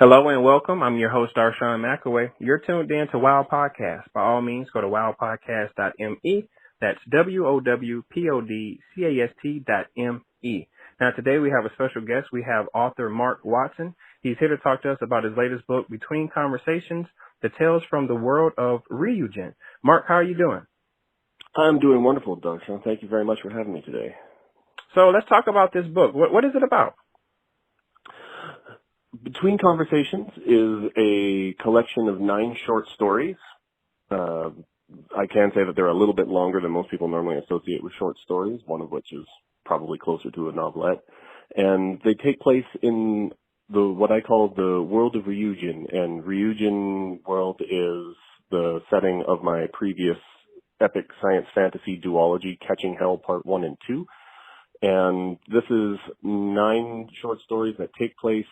Hello and welcome. I'm your host, Darshawn McAway. You're tuned in to Wow Podcast. By all means, go to wowpodcast.me. That's wowpodcast.me. Now, today we have a special guest. We have author Marc Watson. He's here to talk to us about his latest book, Between Conversations, The Tales from the World of Ryujin. Marc, how are you doing? I'm doing wonderful, Darshawn. Thank you very much for having me today. So let's talk about this book. What is it about? Between Conversations is a collection of 9 short stories. I can say that they're a little bit longer than most people normally associate with short stories, one of which is probably closer to a novelette. And they take place in what I call the world of Ryujin. And Ryujin world is the setting of my previous epic science fantasy duology, Catching Hell Part 1 and 2. And this is 9 short stories that take place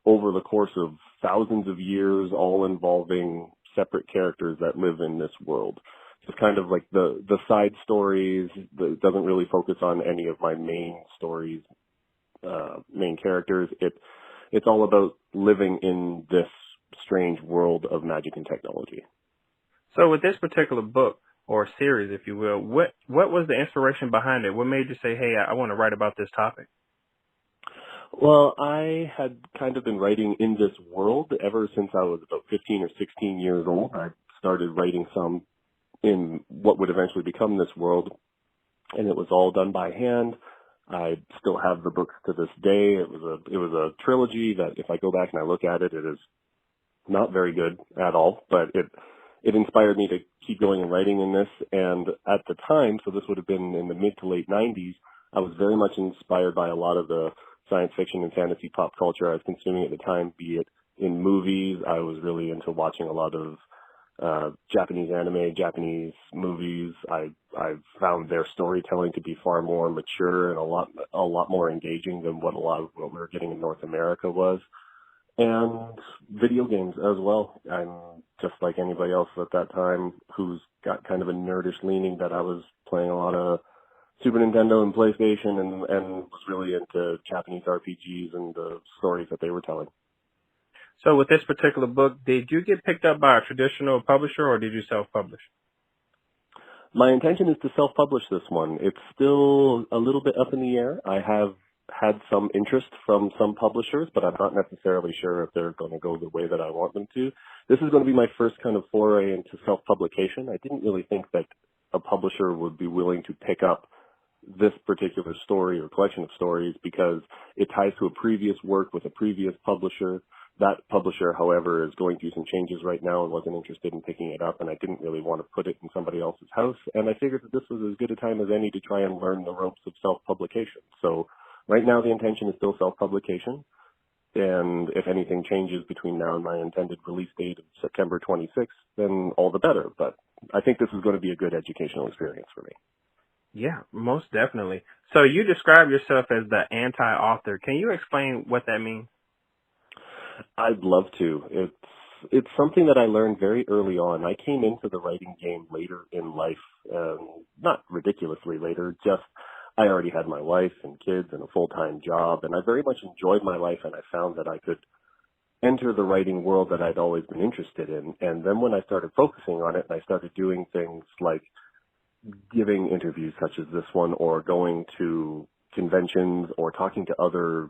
over the course of thousands of years, all involving separate characters that live in this world. It's kind of like the side stories that doesn't really focus on any of my main stories, main characters. It's all about living in this strange world of magic and technology. So with this particular book, or series, if you will, what was the inspiration behind it? What made you say, hey, I want to write about this topic? Well, I had kind of been writing in this world ever since I was about 15 or 16 years old. I started writing some in what would eventually become this world, and it was all done by hand. I still have the books to this day. It was a trilogy that if I go back and I look at it, it is not very good at all, but it inspired me to keep going and writing in this. And at the time, so this would have been in the mid to late 90s, I was very much inspired by a lot of the science fiction and fantasy pop culture I was consuming at the time, be it in movies. I was really into watching a lot of Japanese anime, Japanese movies. I found their storytelling to be far more mature and a lot more engaging than what a lot of what we were getting in North America was. And video games as well. I'm just like anybody else at that time who's got kind of a nerdish leaning, that I was playing a lot of Super Nintendo and PlayStation and was really into Japanese RPGs and the stories that they were telling. So with this particular book, did you get picked up by a traditional publisher or did you self-publish? My intention is to self-publish this one. It's still a little bit up in the air. I have had some interest from some publishers, but I'm not necessarily sure if they're going to go the way that I want them to. This is going to be my first kind of foray into self-publication. I didn't really think that a publisher would be willing to pick up this particular story or collection of stories because it ties to a previous work with a previous publisher. That publisher, however, is going through some changes right now and wasn't interested in picking it up, and I didn't really want to put it in somebody else's house. And I figured that this was as good a time as any to try and learn the ropes of self-publication. So right now the intention is still self-publication, and if anything changes between now and my intended release date of September 26th, then all the better. But I think this is going to be a good educational experience for me. Yeah, most definitely. So you describe yourself as the anti-author. Can you explain what that means? I'd love to. It's something that I learned very early on. I came into the writing game later in life, not ridiculously later, just I already had my wife and kids and a full-time job, and I very much enjoyed my life, and I found that I could enter the writing world that I'd always been interested in. And then when I started focusing on it and I started doing things like giving interviews such as this one, or going to conventions, or talking to other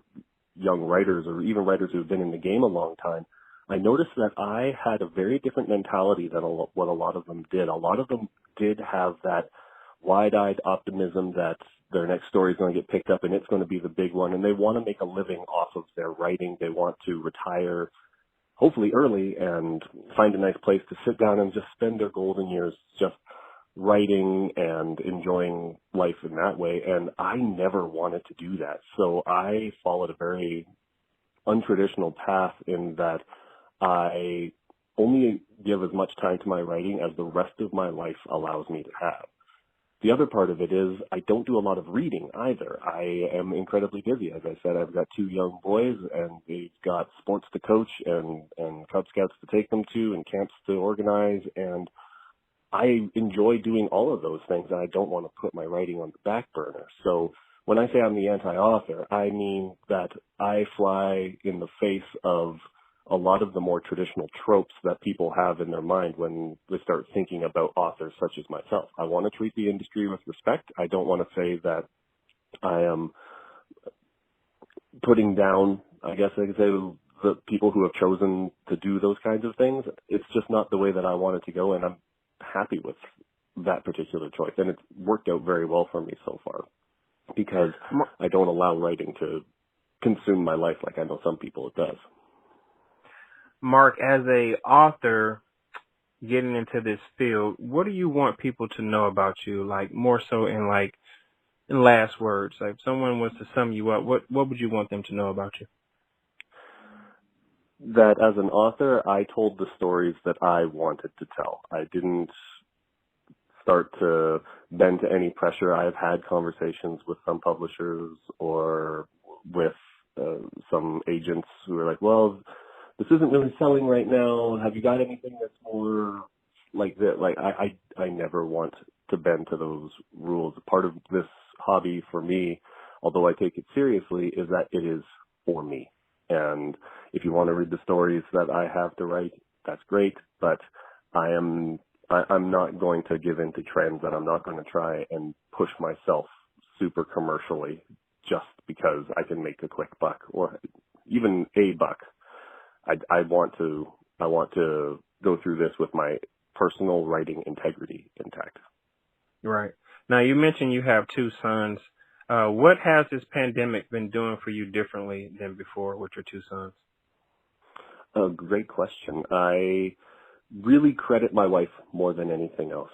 young writers, or even writers who've been in the game a long time, I noticed that I had a very different mentality than what a lot of them did. A lot of them did have that wide-eyed optimism that their next story is going to get picked up and it's going to be the big one, and they want to make a living off of their writing. They want to retire, hopefully early, and find a nice place to sit down and just spend their golden years just writing and enjoying life in that way. And I never wanted to do that. So I followed a very untraditional path in that I only give as much time to my writing as the rest of my life allows me to have. The other part of it is I don't do a lot of reading either. I am incredibly busy. As I said, I've got 2 young boys, and they've got sports to coach and Cub Scouts to take them to and camps to organize, and I enjoy doing all of those things, and I don't want to put my writing on the back burner. So when I say I'm the anti-author, I mean that I fly in the face of a lot of the more traditional tropes that people have in their mind when they start thinking about authors such as myself. I want to treat the industry with respect. I don't want to say that I am putting down, I guess I could say, the people who have chosen to do those kinds of things. It's just not the way that I want it to go, and I'm happy with that particular choice. And it's worked out very well for me so far because I don't allow writing to consume my life like I know some people it does. Mark, as a author getting into this field, what do you want people to know about you? Like more so in last words, like if someone was to sum you up, what would you want them to know about you? That as an author, I told the stories that I wanted to tell. I didn't start to bend to any pressure. I've had conversations with some publishers or with some agents who are like, well, this isn't really selling right now. Have you got anything that's more like that? Like I never want to bend to those rules. Part of this hobby for me, although I take it seriously, is that it is for me. And if you want to read the stories that I have to write, that's great. But I'm not going to give in to trends, and I'm not going to try and push myself super commercially just because I can make a quick buck or even a buck. I want to go through this with my personal writing integrity intact. Right. Now, you mentioned you have two sons. What has this pandemic been doing for you differently than before with your two sons? A great question. I really credit my wife more than anything else.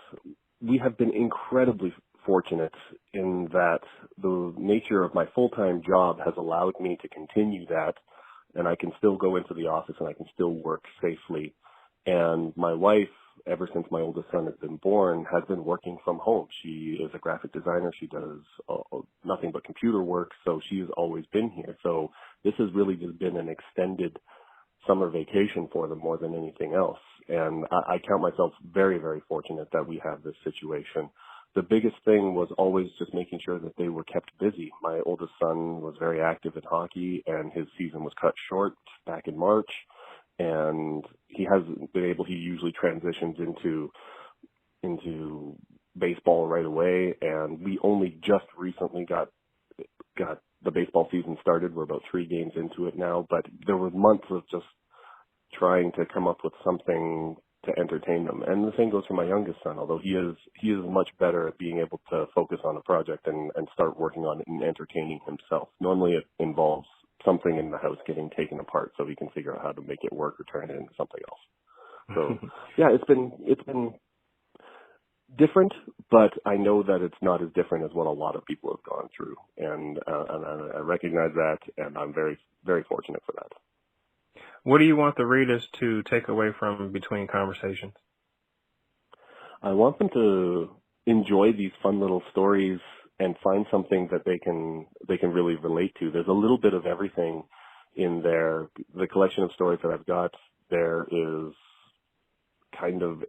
We have been incredibly fortunate in that the nature of my full-time job has allowed me to continue that, and I can still go into the office and I can still work safely. And my wife, ever since my oldest son has been born, has been working from home. She is a graphic designer. She does nothing but computer work, so she's always been here. So this has really just been an extended summer vacation for them more than anything else. And I count myself very, very fortunate that we have this situation. The biggest thing was always just making sure that they were kept busy. My oldest son was very active in hockey, and his season was cut short back in March. And he hasn't been able, he usually transitions into baseball right away. And we only just recently got the baseball season started. We're about 3 games into it now, but there were months of just trying to come up with something to entertain them. And the same goes for my youngest son, although he is much better at being able to focus on a project and start working on it and entertaining himself. Normally it involves something in the house getting taken apart so he can figure out how to make it work or turn it into something else. So yeah, it's been different, but I know that it's not as different as what a lot of people have gone through. And I recognize that, and I'm very, very fortunate for that. What do you want the readers to take away from Between Conversations? I want them to enjoy these fun little stories and find something that they can really relate to. There's a little bit of everything in there. The collection of stories that I've got there is kind of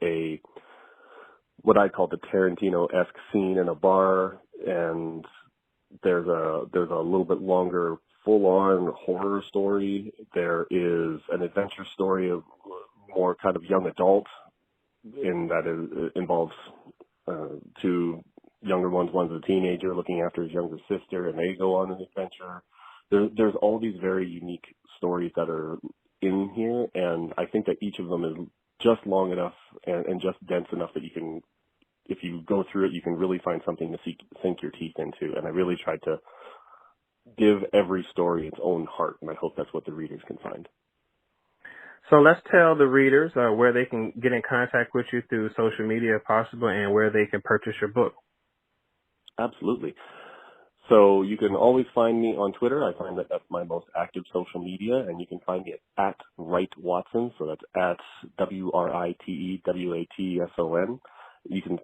what I call the Tarantino-esque scene in a bar, and there's a little bit longer full-on horror story. There is an adventure story of more kind of young adult, in that it involves 2 younger ones. One's a teenager looking after his younger sister, and they go on an adventure. There's all these very unique stories that are in here, and I think that each of them is just long enough and just dense enough that you can, if you go through it, you can really find something to sink your teeth into. And I really tried to give every story its own heart, and I hope that's what the readers can find. So let's tell the readers where they can get in contact with you through social media if possible, and where they can purchase your book. Absolutely. So you can always find me on Twitter. I find that that's my most active social media, and you can find me at Wright Watson. So that's at WRITEWATSON. You can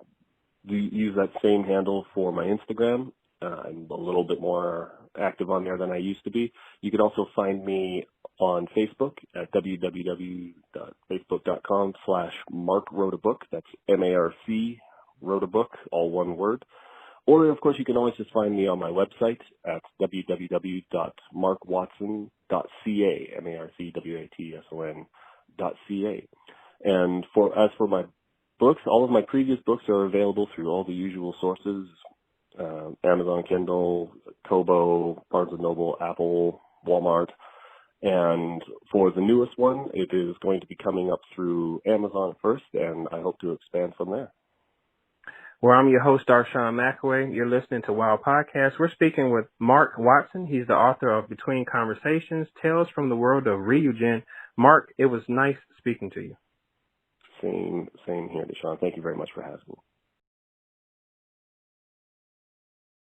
use that same handle for my Instagram. I'm a little bit more active on there than I used to be. You can also find me on Facebook at www.facebook.com/Marc Wrote a Book. That's MARC, Wrote a Book, all one word. Or, of course, you can always just find me on my website at www.marcwatson.ca, marcwatson.ca. And as for my books, all of my previous books are available through all the usual sources, Amazon Kindle, Kobo, Barnes & Noble, Apple, Walmart. And for the newest one, it is going to be coming up through Amazon first, and I hope to expand from there. Well, I'm your host, Darshawn McAway. You're listening to Wow Podcast. We're speaking with Marc Watson. He's the author of Between Conversations, Tales from the World of Ryujin. Marc, it was nice speaking to you. Same here, Deshaun. Thank you very much for having me.